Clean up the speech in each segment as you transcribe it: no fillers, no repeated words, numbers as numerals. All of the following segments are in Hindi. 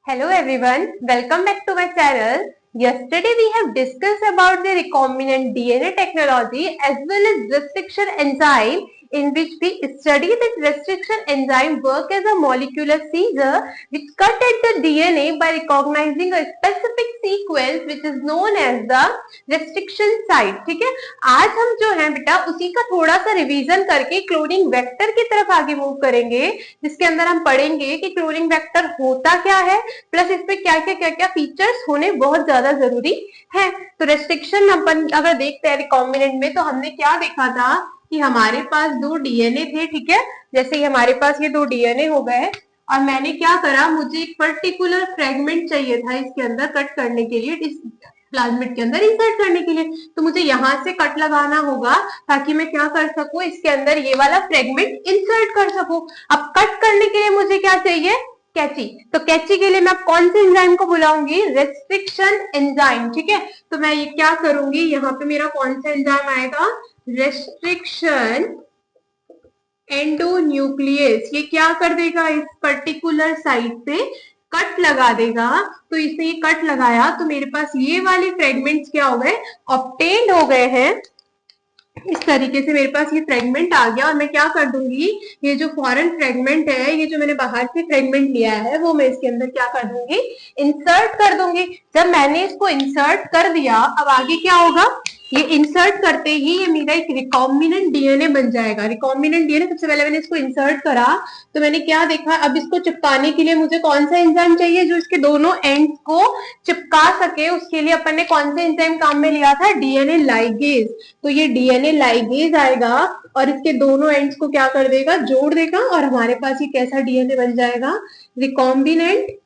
Hello everyone, welcome back to my channel. Yesterday we have discussed about the recombinant DNA technology as well as restriction enzyme, in which we study that restriction enzyme work as a molecular seizure which cut at the DNA by recognizing a specific sequence which is known as the restriction site. ठीक है, आज हम जो है बेटा उसी का थोड़ा सा रिवीजन करके क्लोनिंग वेक्टर की तरफ आगे मूव करेंगे, जिसके अंदर हम पढ़ेंगे कि क्लोनिंग वेक्टर होता क्या है, प्लस इसमें क्या क्या फीचर्स होने बहुत ज्यादा जरूरी है। तो रेस्ट्रिक्शन अपन अगर देखते हैं रिकॉम्बिनेंट में, तो हमने क्या देखा था कि हमारे पास दो डीएनए थे। ठीक है, जैसे ही हमारे पास ये दो डीएनए हो गए और मैंने क्या करा, मुझे एक पर्टिकुलर फ्रेगमेंट चाहिए था इसके अंदर कट करने के लिए, इस प्लाज्मिड के अंदर इंसर्ट करने के लिए, तो मुझे यहां से कट लगाना होगा ताकि मैं क्या कर सकूं, इसके अंदर ये वाला फ्रेगमेंट इंसर्ट कर सकूं। अब कट करने के लिए मुझे क्या चाहिए, कैची। तो कैची के लिए मैं कौन से एंजाइम को बुलाऊंगी, रेस्ट्रिक्शन एंजाइम। ठीक है, तो मैं ये क्या करूंगी, यहाँ पे मेरा कौन सा एंजाइम आएगा, रेस्ट्रिक्शन एंडोन्यूक्लियस। ये क्या कर देगा, इस पर्टिकुलर साइट पे कट लगा देगा। तो इसे ये कट लगाया तो मेरे पास ये वाले फ्रेगमेंट्स क्या हो गए, ऑब्टेन्ड हो गए हैं। इस तरीके से मेरे पास ये फ्रेगमेंट आ गया और मैं क्या कर दूंगी, ये जो फॉरेन फ्रेगमेंट है, ये जो मैंने बाहर से फ्रेगमेंट लिया है, वो मैं इसके अंदर क्या कर दूंगी, इंसर्ट कर दूंगी। जब मैंने इसको इंसर्ट कर दिया, अब आगे क्या होगा, ये इंसर्ट करते ही ये मेरा एक रिकॉम्बिनेंट डीएनए बन जाएगा। रिकॉम्बिनेंट डीएनए, सबसे पहले मैंने इसको इंसर्ट करा तो मैंने क्या देखा, अब इसको चिपकाने के लिए मुझे कौन सा एंजाइम चाहिए जो इसके दोनों एंड्स को चिपका सके। उसके लिए अपन ने कौन से एंजाइम काम में लिया था, डीएनए लाइगेज। तो ये डीएनए लाइगेज आएगा और इसके दोनों एंड्स को क्या कर देगा, जोड़ देगा, और हमारे पास ये कैसा डीएनए बन जाएगा, रिकॉम्बिनेंट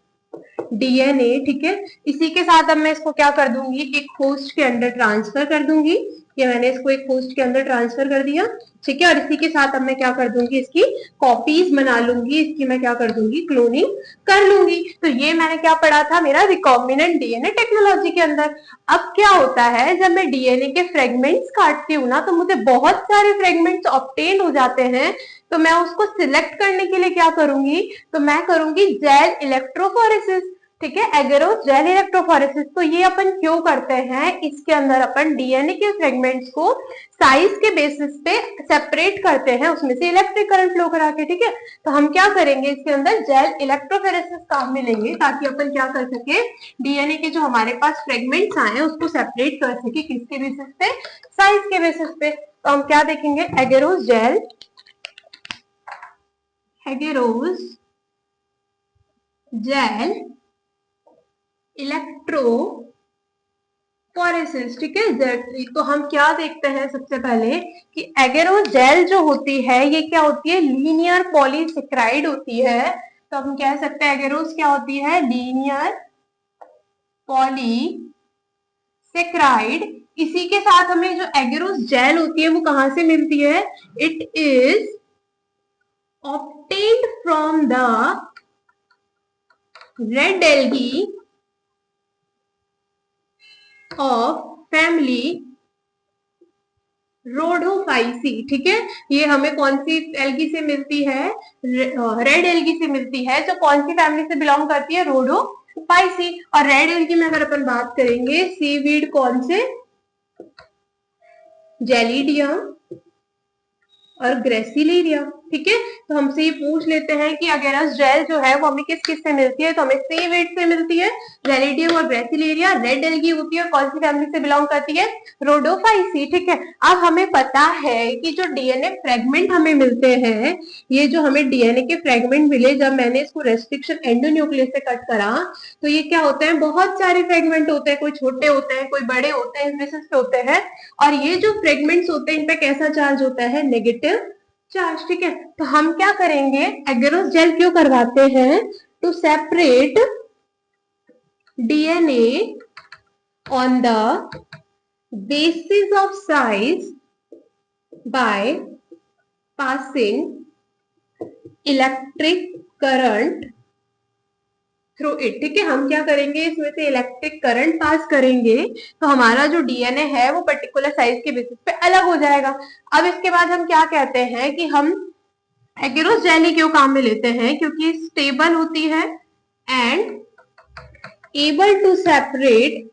डीएनए। ठीक है, इसी के साथ अब मैं इसको क्या कर दूंगी, एक होस्ट के अंदर ट्रांसफर कर दूंगी। ये मैंने इसको एक होस्ट के अंदर ट्रांसफर कर दिया। ठीक है, और इसी के साथ अब मैं क्या कर दूंगी, इसकी कॉपीज बना लूंगी, इसकी मैं क्या कर दूंगी, क्लोनिंग कर लूंगी। तो ये मैंने क्या पढ़ा था, मेरा रिकॉम्बिनेंट डीएनए टेक्नोलॉजी के अंदर। अब क्या होता है, जब मैं डीएनए के फ्रेगमेंट्स काटती हूँ ना, तो मुझे बहुत सारे फ्रेगमेंट्स ऑब्टेन हो जाते हैं। तो मैं उसको सिलेक्ट करने के लिए क्या करूंगी, तो मैं करूंगी जेल इलेक्ट्रोफोरेसिस। ठीक है, एगेरोस जेल इलेक्ट्रोफोरेसिस। तो ये अपन क्यों करते हैं, इसके अंदर अपन डीएनए के फ्रेगमेंट्स को साइज के बेसिस पे सेपरेट करते हैं, उसमें से इलेक्ट्रिक करंट फ्लो करा के। ठीक है, तो हम क्या करेंगे, इसके अंदर जेल इलेक्ट्रोफोरेसिस काम में लेंगे ताकि अपन क्या कर सके, डीएनए के जो हमारे पास फ्रेगमेंट्स आए हैं उसको सेपरेट कर सके, किसके बेसिस पे, साइज के बेसिस पे। तो हम क्या देखेंगे, agarose gel, agarose gel electrophoresis. ठीक है, तो हम क्या देखते हैं सबसे पहले कि एगेरोस जेल जो होती है ये क्या होती है, लीनियर पॉलीसेक्राइड होती है। तो हम कह सकते हैं एगेरोस क्या होती है, लीनियर पॉलीसेक्राइड। इसी के साथ हमें जो एगेरोस जेल होती है वो कहां से मिलती है, it is obtained from the red algae of family Rhodophyceae. ठीक है, ये हमें कौन सी एल्गी से मिलती है, रेड एल्गी से मिलती है, जो कौन सी फैमिली से बिलोंग करती है, रोडोफाइसी। और रेड एल्गी में अगर अपन बात करेंगे, सीवीड कौन से, जेलिडियम और ग्रेसिलेरिया। ठीक है, तो हमसे ये पूछ लेते हैं कि एगेरोस जेल जो है वो हमें किस किस से मिलती है, तो हमें सीवीड से मिलती है, जेलिडियम और ग्रेसिलेरिया। रेड एल्गी होती है और कौन सी फैमिली से बिलोंग करती है, रोडोफाइसी। ठीक है, अब हमें पता है कि जो डीएनए फ्रेगमेंट हमें मिलते हैं, ये जो हमें डीएनए के फ्रेगमेंट मिले जब मैंने इसको रेस्ट्रिक्शन एंडोन्यूक्लियस से कट करा, तो ये क्या होते हैं, बहुत सारे फ्रेगमेंट होते हैं, कोई छोटे होते हैं, कोई बड़े होते हैं, इस बेसिस पे होते हैं। और ये जो फ्रेगमेंट्स होते हैं इन पे कैसा चार्ज होता है, नेगेटिव चार्ज। ठीक है, तो हम क्या करेंगे, एगेरोस जेल क्यों करवाते हैं, to separate DNA on the basis of size by passing electric current through it. ठीक है, हम क्या करेंगे, इसमें से इलेक्ट्रिक करंट पास करेंगे तो हमारा जो डीएनए है वो पर्टिकुलर साइज के बेसिस पे अलग हो जाएगा। अब इसके बाद हम क्या कहते हैं कि हम एगेरोस जेल क्यों काम में लेते हैं, क्योंकि स्टेबल होती है and able to separate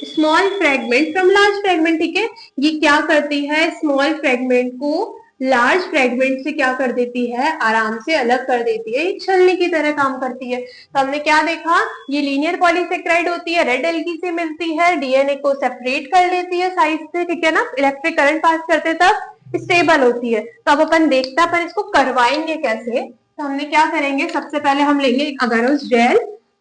small fragment from large fragment. ठीक है, ये क्या करती है, स्मॉल फ्रेगमेंट को लार्ज फ्रेगमेंट से क्या कर देती है, आराम से अलग कर देती है, एक छलनी की तरह काम करती है। तो हमने क्या देखा, ये लीनियर पॉलीसेक्राइड होती है, रेड एल्गी से मिलती है, डीएनए को सेपरेट कर लेती है साइड से, ठीक है ना, इलेक्ट्रिक करंट पास करते तब स्टेबल होती है। तो अब अपन देखते हैं अपन इसको करवाएंगे कैसे। तो हमने क्या करेंगे, सबसे पहले हम लेंगे अगारोस जेल,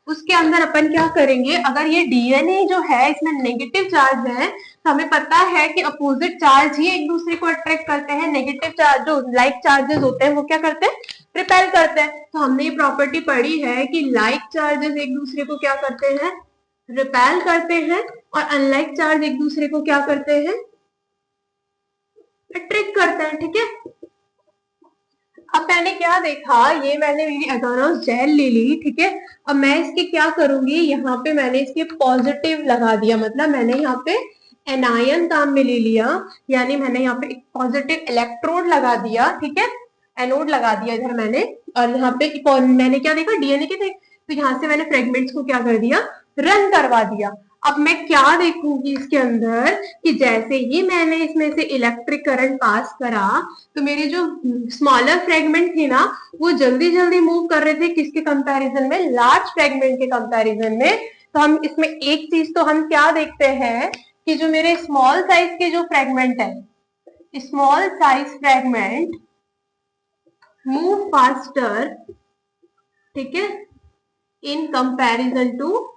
उसके अंदर अपन क्या करेंगे, अगर ये डीएनए जो है इसमें नेगेटिव चार्ज है तो हमें पता है कि अपोजिट चार्ज ही एक दूसरे को अट्रैक्ट करते हैं, नेगेटिव चार्ज जो लाइक चार्जेस होते हैं वो क्या करते हैं, रिपेल करते हैं। तो हमने ये प्रॉपर्टी पढ़ी है कि लाइक चार्जेस एक दूसरे को क्या करते हैं, रिपेल करते हैं, और अनलाइक चार्ज एक दूसरे को क्या करते हैं, अट्रैक्ट करते हैं। ठीक है, अब मैंने क्या देखा, ये मैंने मेरी अगारोस जेल ले ली, ठीक है। अब मैं इसके क्या करूंगी, यहाँ पे मैंने इसके पॉजिटिव लगा दिया, मतलब मैंने यहाँ पे एनायन काम में ले लिया, यानी मैंने यहाँ पे एक पॉजिटिव इलेक्ट्रोड लगा दिया, ठीक है, एनोड लगा दिया इधर मैंने, और यहाँ पे मैंने क्या देखा, डीएनए के थे, तो यहाँ से मैंने फ्रेगमेंट्स को क्या कर दिया, रन करवा दिया। अब मैं क्या देखूंगी इसके अंदर कि जैसे ही मैंने इसमें से इलेक्ट्रिक करंट पास करा तो मेरे जो स्मॉलर फ्रेगमेंट थे ना वो जल्दी जल्दी मूव कर रहे थे, किसके कंपैरिजन में, लार्ज फ्रेगमेंट के कंपैरिजन में। तो हम इसमें एक चीज तो हम क्या देखते हैं कि जो मेरे स्मॉल साइज के जो फ्रेगमेंट है, small size fragment move faster, ठीक है, in comparison to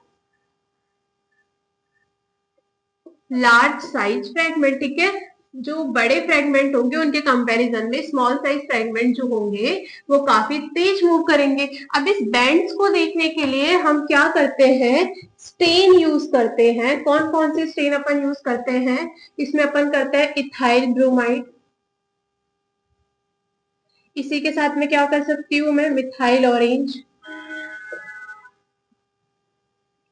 large size fragment. ठीक है, जो बड़े फ्रेगमेंट होंगे उनके कंपैरिजन में स्मॉल साइज फ्रेगमेंट जो होंगे वो काफी तेज मूव करेंगे। अब इस बैंड्स को देखने के लिए हम क्या करते हैं, स्टेन यूज करते हैं। कौन कौन से स्टेन अपन यूज करते हैं, इसमें अपन करते हैं इथाइल ब्रोमाइड, इसी के साथ में क्या कर सकती हूँ मैं, मिथाइल ऑरेंज,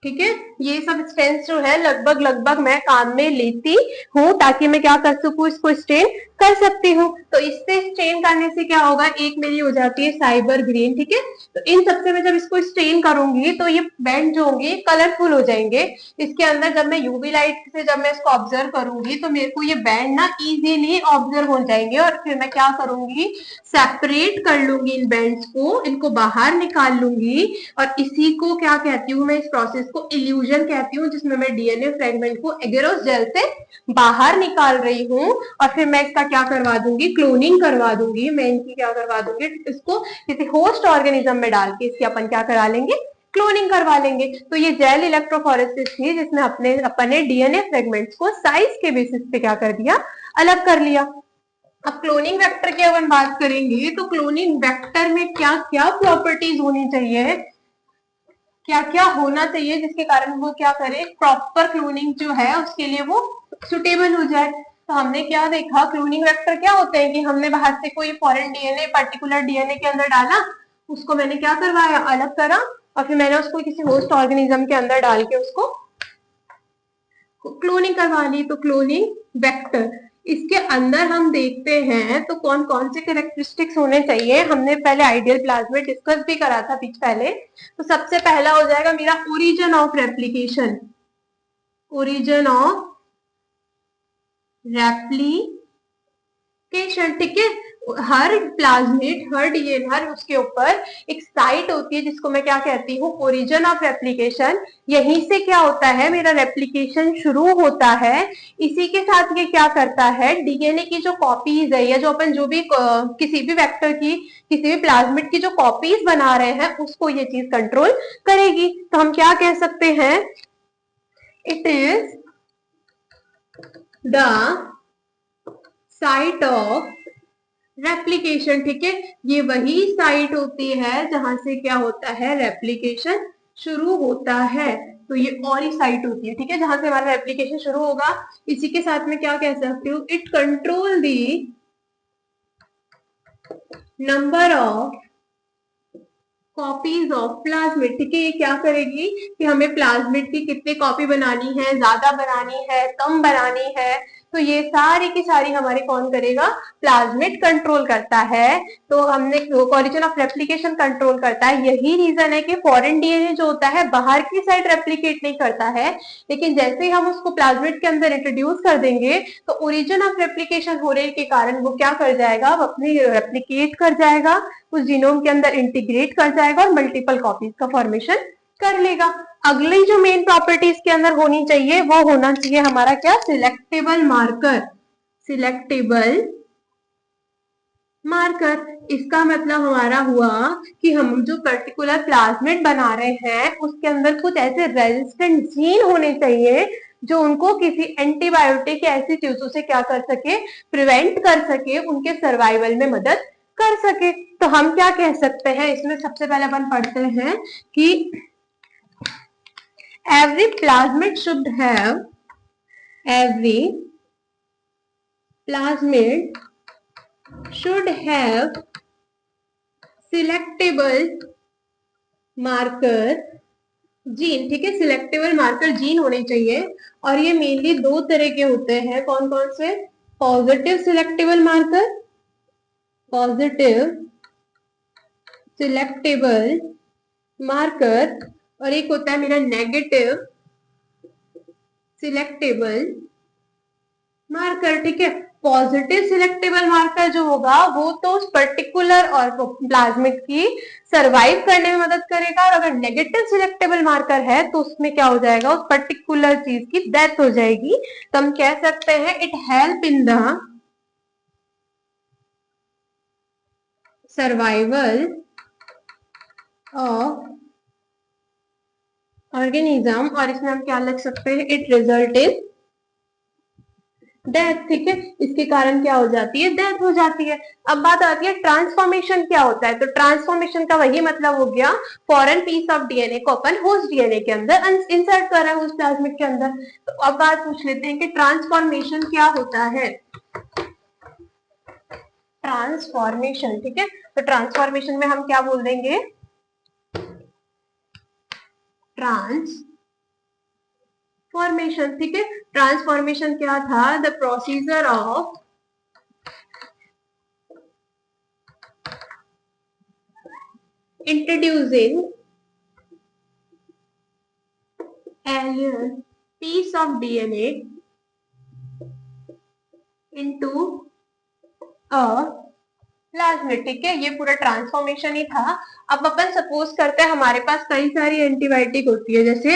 ठीक है। ये सब स्टेन्स जो है लगभग लगभग मैं काम में लेती हूँ ताकि मैं क्या कर सकूं, इसको स्टेन कर सकती हूँ। तो इससे स्टेन करने से क्या होगा, एक मेरी हो जाती है साइबर ग्रीन, ठीक है। तो इन सबसे मैं जब इसको स्टेन करूंगी तो ये बैंड जो होंगे कलरफुल हो जाएंगे। इसके अंदर जब मैं यूवी लाइट से जब मैं इसको ऑब्जर्व करूंगी तो मेरे को ये बैंड ना इजीली ऑब्जर्व हो जाएंगे, और फिर मैं क्या करूंगी, सेपरेट कर लूंगी इन बैंड्स को, इनको बाहर निकाल लूंगी, और इसी को क्या कहती हूँ मैं, इस प्रोसेस को इल्यूजन कहती हूँ, जिसमें मैं डीएनए फ्रेगमेंट को एगेरोस जेल से बाहर निकाल रही हूँ, और फिर मैं इसका क्या करवा दूंगी, क्लोनिंग करवा दूंगी। मैं इनकी क्या करवा दूंगी, इसको किसी होस्ट ऑर्गेनिज्म में डाल के इसकी अपन क्या करा लेंगे, क्लोनिंग करवा लेंगे। तो ये जेल इलेक्ट्रोफोरेसिस थी जिसमें अपने डीएनए फ्रेगमेंट्स को साइज के बेसिस पे क्या कर दिया, अलग कर लिया। अब क्लोनिंग वेक्टर की अपन बात करेंगे तो क्लोनिंग वेक्टर में क्या क्या प्रॉपर्टीज होनी चाहिए, क्या क्या होना चाहिए जिसके कारण वो क्या करे, प्रॉपर क्लोनिंग जो है उसके लिए वो सुटेबल हो जाए। तो हमने क्या देखा, क्लोनिंग वेक्टर क्या होते हैं कि हमने बाहर से कोई फॉरेन डीएनए पर्टिकुलर डीएनए के अंदर डाला, उसको मैंने क्या करवाया, अलग करा, और फिर मैंने उसको किसी होस्ट ऑर्गेनिज्म के अंदर डाल के उसको क्लोनिंग करवा ली। तो क्लोनिंग वेक्टर, इसके अंदर हम देखते हैं तो कौन कौन से कैरेक्टरिस्टिक्स होने चाहिए, हमने पहले आइडियल प्लाज्मिड डिस्कस भी करा था बीच पहले। तो सबसे पहला हो जाएगा मेरा origin of replication, origin of replication, ठीक है। हर प्लाज्मिड, हर डीएनए, हर उसके ऊपर एक साइट होती है जिसको मैं क्या कहती हूँ, ओरिजिन ऑफ रेप्लिकेशन। यहीं से क्या होता है, मेरा रेप्लिकेशन शुरू होता है। इसी के साथ ये क्या करता है, डीएनए की जो कॉपीज है या जो अपन जो भी किसी भी वेक्टर की, किसी भी प्लाज्मिड की जो कॉपीज बना रहे हैं उसको ये चीज कंट्रोल करेगी। तो हम क्या कह सकते हैं, it is the site of replication, ठीक है। ये वही साइट होती है जहां से क्या होता है, रेप्लिकेशन शुरू होता है। तो ये और ही साइट होती है, ठीक है, जहां से हमारा रेप्लिकेशन शुरू होगा। इसी के साथ में क्या कह सकती हूँ, it control the number of copies of plasmid, ठीक है। ये क्या करेगी कि हमें प्लाज्मिड की कितनी कॉपी बनानी है, ज्यादा बनानी है, कम बनानी है, तो ये सारी की सारी हमारी कौन करेगा, प्लाज्मिड कंट्रोल करता है। तो हमने ओरिजिन ऑफ रेप्लिकेशन कंट्रोल करता है। यही रीजन है कि फॉरेन डीएनए जो होता है बाहर की साइड रेप्लिकेट नहीं करता है, लेकिन जैसे ही हम उसको प्लाज्मिड के अंदर इंट्रोड्यूस कर देंगे तो ओरिजिन ऑफ रेप्लिकेशन होने के कारण वो क्या कर जाएगा, वो अपनी रेप्लिकेट कर जाएगा, उस जीनोम के अंदर इंटीग्रेट कर जाएगा और मल्टीपल कॉपीज का फॉर्मेशन कर लेगा। अगली जो मेन प्रॉपर्टीज के अंदर होनी चाहिए वो होना चाहिए हमारा क्या, सिलेक्टेबल मार्कर। सिलेक्टेबल मार्कर, इसका मतलब हमारा हुआ कि हम जो पर्टिकुलर प्लाज्मिड बना रहे हैं उसके अंदर कुछ ऐसे रेजिस्टेंट जीन होने चाहिए जो उनको किसी एंटीबायोटिक या ऐसी चीजों से क्या कर सके, प्रिवेंट कर सके, उनके सर्वाइवल में मदद कर सके। तो हम क्या कह सकते हैं इसमें, सबसे पहले अपन पढ़ते हैं कि every plasmid should have every plasmid should have selectable marker gene. ठीक है, सिलेक्टेबल मार्कर जीन होने चाहिए और ये मेनली दो तरह के होते हैं। कौन कौन से, positive selectable marker, positive selectable marker, और एक होता है मेरा नेगेटिव सिलेक्टेबल मार्कर। ठीक है, पॉजिटिव सिलेक्टेबल मार्कर जो होगा वो तो उस पर्टिकुलर और प्लाज्मिड की सरवाइव करने में मदद करेगा, और अगर नेगेटिव सिलेक्टेबल मार्कर है तो उसमें क्या हो जाएगा, उस पर्टिकुलर चीज की डेथ हो जाएगी। तो हम कह सकते हैं it help in the survival of organism, और इसमें हम क्या लिख सकते हैं, इट रिजल्ट इन डेथ। ठीक है, इसके कारण क्या हो जाती है, डेथ हो जाती है। अब बात आती है ट्रांसफॉर्मेशन क्या होता है। तो ट्रांसफॉर्मेशन का वही मतलब हो गया, फॉरेन पीस ऑफ डीएनए को अपन होस्ट डीएनए के अंदर इंसर्ट कर रहा है, होस्ट प्लाज्मिड के अंदर। तो अब बात पूछ लेते हैं कि ट्रांसफॉर्मेशन क्या होता है। ट्रांसफॉर्मेशन, ठीक है, तो ट्रांसफॉर्मेशन में हम क्या बोल देंगे, ट्रांसफॉर्मेशन। ठीक है, ट्रांसफॉर्मेशन क्या था, the procedure of introducing alien piece of DNA into a plasmid. ठीक है, ये पूरा ट्रांसफॉर्मेशन ही था। अब अपन सपोज करते हैं हमारे पास कई सारी एंटीबायोटिक होती है, जैसे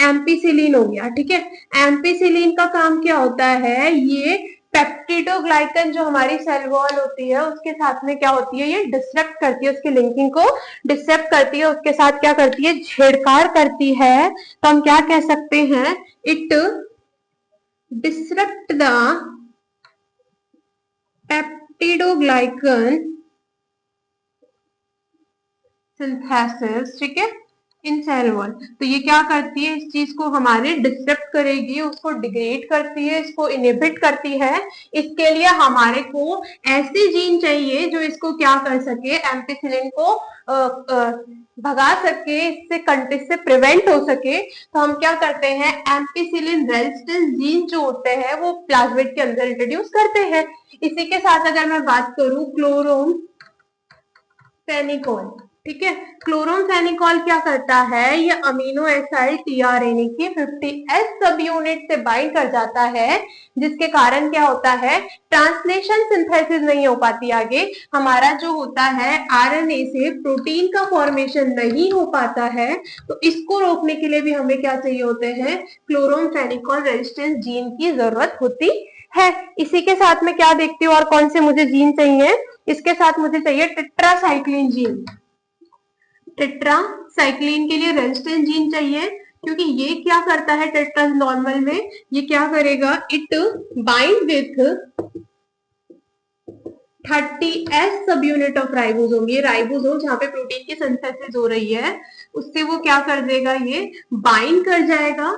एम्पीसिलिन हो गया। ठीक है, एम्पीसिलिन का काम क्या होता है, ये पेप्टिडोग्लाइकन जो हमारी सेल वॉल होती है उसके साथ में क्या होती है, ये डिस्टर्ब करती है, उसके लिंकिंग को डिस्टर्ब करती है, उसके साथ क्या करती है, छेड़छाड़ करती है। तो हम क्या कह सकते हैं, it disturb the peptidoglycan synthesis. ठीक है, इन सेल वॉल। तो ये क्या करती है, इस चीज को हमारे डिस्टर्ब करेगी, उसको डिग्रेड करती है, इसको इनहिबिट करती है। इसके लिए हमारे को ऐसे जीन चाहिए जो इसको क्या कर सके, एम्पीसिलिन को भगा सके, इससे प्रिवेंट हो सके। तो हम क्या करते हैं, एम्पीसिलिन रेजिस्टेंस जीन जो होते हैं वो प्लाज्मिड के अंदर इंट्रोड्यूस करते हैं। इसी के साथ अगर मैं बात करूं क्लोरोम फेनिकोल। ठीक है, क्लोरोम फेनिकोल क्या करता है, ये अमीनो एसाइड टीआरएनए की 50S सब यूनिट से बाइंड कर जाता है, जिसके कारण क्या होता है, ट्रांसलेशन सिंथेसिस नहीं हो पाती। आगे हमारा जो होता है आरएनए से प्रोटीन का फॉर्मेशन नहीं हो पाता है। तो इसको रोकने के लिए भी हमें क्या चाहिए होते हैं, क्लोरोम फेनिकोल रेजिस्टेंस जीन की जरूरत होती है। इसी के साथ में क्या देखती हूँ और कौन से मुझे जीन चाहिए, इसके साथ मुझे चाहिए टेट्रासाइक्लिन जीन। टेट्रासाइक्लिन के लिए रेजिस्टेंस जीन चाहिए, क्योंकि ये क्या करता है, टेट्रा नॉर्मल में ये क्या करेगा, इट बाइंड विथ 30S सब यूनिट ऑफ राइबोसोम। ये राइबोसोम जहां पे प्रोटीन की सिंथेसिस हो रही है उससे वो क्या कर देगा, ये बाइंड कर जाएगा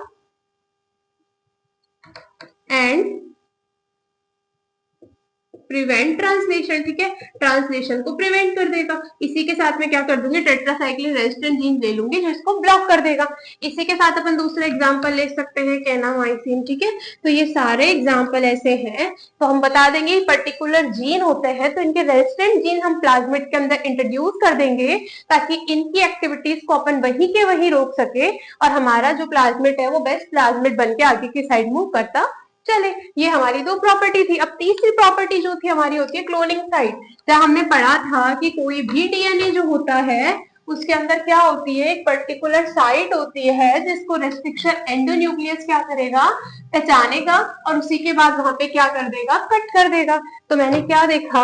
एंड प्रिवेंट ट्रांसलेशन, ठीक है, ट्रांसलेशन को प्रिवेंट कर देगा। इसी के साथ में क्या कर दूंगी, टेट्रासाइक्लिन रेजिस्टेंट जीन ले लूंगी जो इसको ब्लॉक कर देगा। इसी के साथ अपन दूसरा एग्जांपल ले सकते हैं केनामाइसिन, ठीक है। तो ये सारे एग्जांपल ऐसे हैं, तो हम बता देंगे पर्टिकुलर जीन होते हैं तो इनके रेजिस्टेंट जीन हम प्लाज्मिड के अंदर इंट्रोड्यूस कर देंगे ताकि इनकी एक्टिविटीज को अपन वहीं के वहीं रोक सके और हमारा जो प्लाज्मिड है वो बेस्ट प्लाज्मिड बन के आगे की साइड मूव करता चले। ये हमारी दो प्रॉपर्टी थी। अब तीसरी प्रॉपर्टी जो थी हमारी होती है क्लोनिंग साइट। जहां हमने पढ़ा था कि कोई भी डीएनए जो होता है उसके अंदर क्या होती है, एक पर्टिकुलर साइट होती है जिसको रेस्ट्रिक्शन एंडोन्यूक्लियस क्या करेगा, पहचानेगा और उसी के बाद वहां पे क्या कर देगा, कट कर देगा। तो मैंने क्या देखा,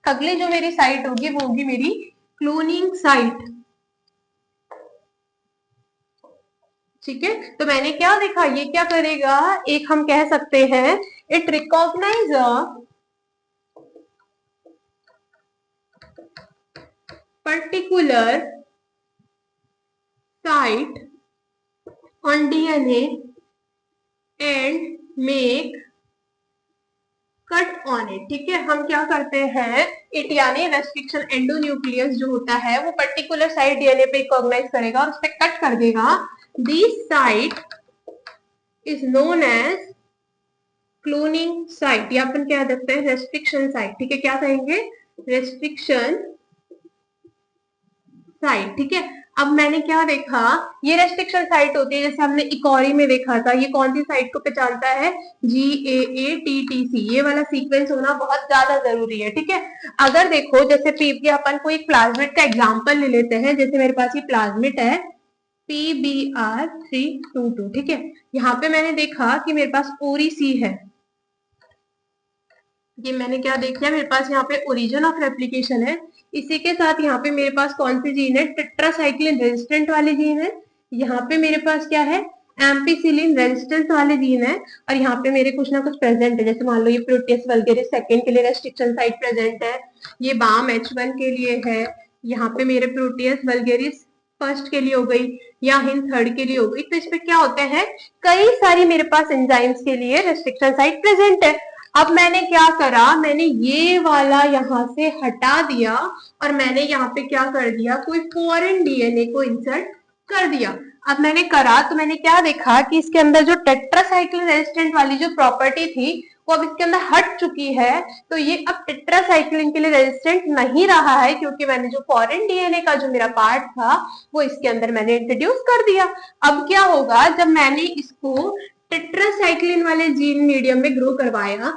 अगली जो मेरी साइट होगी वो होगी मेरी क्लोनिंग साइट, ठीक है। तो मैंने क्या देखा, ये क्या करेगा, एक हम कह सकते हैं it recognise particular site on DNA and make cut on it, ठीक है। हम क्या करते हैं, इट यानी रेस्ट्रिक्शन एंडोन्यूक्लियस जो होता है वो पर्टिकुलर साइट डीएनए पे रिकॉग्नाइज करेगा और उस पर कट कर देगा। This site is known as cloning site, या अपन क्या देखते हैं रेस्ट्रिक्शन साइट, ठीक है। क्या कहेंगे, रेस्ट्रिक्शन साइट, ठीक है। अब मैंने क्या देखा, ये रेस्ट्रिक्शन साइट होती है, जैसे हमने इकोरी में देखा था, ये कौन सी साइट को पहचानता है, GAATTC, ये वाला सीक्वेंस होना बहुत ज्यादा जरूरी है, ठीक है। अगर देखो जैसे पीपी अपन को एक प्लाज्मिड का एग्जांपल ले लेते हैं, जैसे मेरे पास ये प्लाज्मिड है PBr322, ठीक है। यहाँ पे मैंने देखा कि मेरे पास ओरी सी है, ये मैंने क्या देखा, मेरे पास यहाँ पे ओरिजिन ऑफ रेप्लिकेशन है। इसी के साथ यहाँ पे मेरे पास कौन सी जीन है, टेट्रासाइक्लिन रेजिस्टेंट वाली जीन है। यहाँ पे मेरे पास क्या है, एम्पिसिलिन रेजिस्टेंस वाले जीन है। और यहाँ पे मेरे कुछ ना कुछ प्रेजेंट है, जैसे मान लो ये प्रोटीज वल्गेरिस सेकंड के लिए रेस्ट्रिक्शन साइट प्रेजेंट है, ये बाम H1 के लिए है, यहाँ पे मेरे प्रोटीज वल्गेरिस फर्स्ट के लिए हो गई या हिंद थर्ड के लिए हो गई। तो इसमें क्या होते हैं, कई सारी मेरे पास एंजाइम्स के लिए रेस्ट्रिक्शन साइट प्रेजेंट है। अब मैंने क्या करा, मैंने ये वाला यहां से हटा दिया और मैंने यहाँ पे क्या कर दिया, कोई फॉरेन डीएनए को इंसर्ट कर दिया। अब मैंने करा तो मैंने क्या देखा कि इसके अंदर जो टेट्रासाइक्लिन रेजिस्टेंट वाली जो प्रॉपर्टी थी वो अब इसके अंदर हट चुकी है। तो ये अब टेट्रासाइक्लिन के लिए रेजिस्टेंट नहीं रहा है क्योंकि मैंने जो फॉरेन डीएनए का जो मेरा पार्ट था वो इसके अंदर मैंने इंट्रोड्यूस कर दिया। अब क्या होगा, जब मैंने इसको टेट्रासाइक्लिन वाले जीन मीडियम में ग्रो करवाया,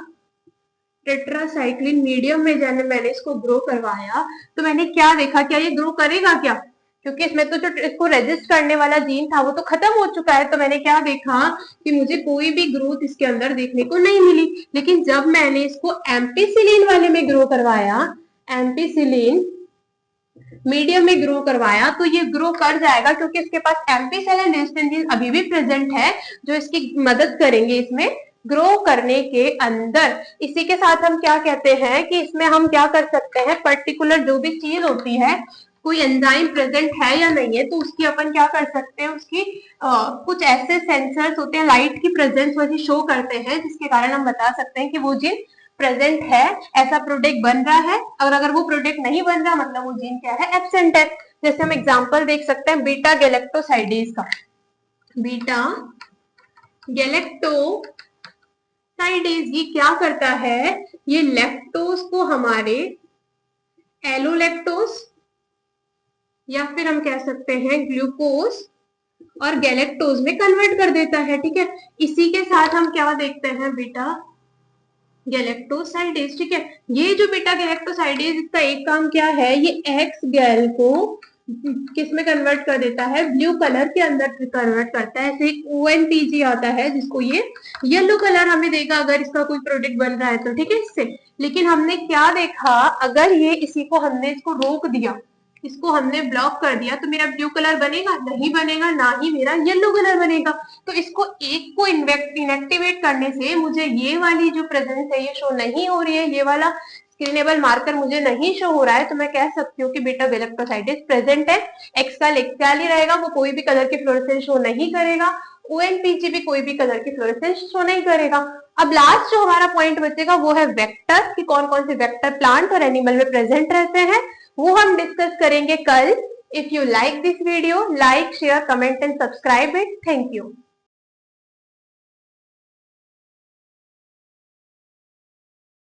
टेट्रासाइक्लिन मीडियम में जाने मैंने इसको ग्रो करवाया, तो मैंने क्या देखा, क्या ये ग्रो करेगा क्या, क्योंकि इसमें तो जो इसको रेजिस्ट करने वाला जीन था वो तो खत्म हो चुका है। तो मैंने क्या देखा कि मुझे कोई भी ग्रोथ इसके अंदर देखने को नहीं मिली। लेकिन जब मैंने इसको एम्पिसिलिन वाले में ग्रो करवाया, एम्पिसिलिन मीडियम में ग्रो करवाया, तो ये ग्रो कर जाएगा क्योंकि इसके पास एम्पिसिलिन रेजिस्टेंट जीन अभी भी प्रेजेंट है जो इसकी मदद करेंगे इसमें ग्रो करने के अंदर। इसी के साथ हम क्या कहते हैं कि इसमें हम क्या कर सकते हैं, पर्टिकुलर जो भी चीज होती है, कोई एंजाइम प्रेजेंट है या नहीं है, तो उसकी अपन क्या कर सकते हैं, उसकी कुछ ऐसे सेंसर्स होते हैं, लाइट की प्रेजेंस वही शो करते हैं जिसके कारण हम बता सकते हैं कि वो जीन प्रेजेंट है, ऐसा प्रोडक्ट बन रहा है। और अगर वो प्रोडक्ट नहीं बन रहा मतलब वो जीन क्या है, एब्सेंट है। जैसे हम एग्जांपल देख सकते हैं बीटा गैलेक्टोसाइडेज का, बीटा गैलेक्टोसाइडेज ये क्या करता है, ये लैक्टोज को हमारे एलोलैक्टोज या फिर हम कह सकते हैं ग्लूकोज और गैलेक्टोज में कन्वर्ट कर देता है, ठीक है। इसी के साथ हम क्या देखते हैं, बीटा गैलेक्टोसाइडेज, ठीक है। ये जो बीटा गैलेक्टोसाइडेज इसका एक काम क्या है, ये एक्स गैल को किस में कन्वर्ट कर देता है, ब्लू कलर के अंदर कन्वर्ट करता है। ऐसे एक ONPG आता है जिसको ये येलो कलर हमें देगा अगर इसका कोई प्रोडक्ट बन रहा है तो, ठीक है, इससे। लेकिन हमने क्या देखा, अगर ये इसी को हमने इसको रोक दिया, इसको हमने ब्लॉक कर दिया, तो मेरा ब्लू कलर बनेगा नहीं, बनेगा ना ही मेरा येलो कलर बनेगा। तो इसको एक को इनएक्टिवेट करने से मुझे ये वाली जो प्रेजेंस है ये शो नहीं हो रही है, ये वाला स्क्रीनेबल मार्कर मुझे नहीं शो हो रहा है, तो मैं कह सकती हूँ कि बीटा गैलेक्टोसाइडेज प्रेजेंट है। एक्सकाल एक्सकाल ही रहेगा, वो कोई भी कलर की फ्लोरेसेंस शो नहीं करेगा। ONPG भी कोई भी कलर की फ्लोरेसेंस शो नहीं करेगा। अब लास्ट जो हमारा पॉइंट बचेगा वो है वेक्टर, कि कौन कौन से वेक्टर प्लांट और एनिमल में प्रेजेंट रहते हैं, वो हम डिस्कस करेंगे कल। If you like this video, like, share, comment and subscribe it. Thank you.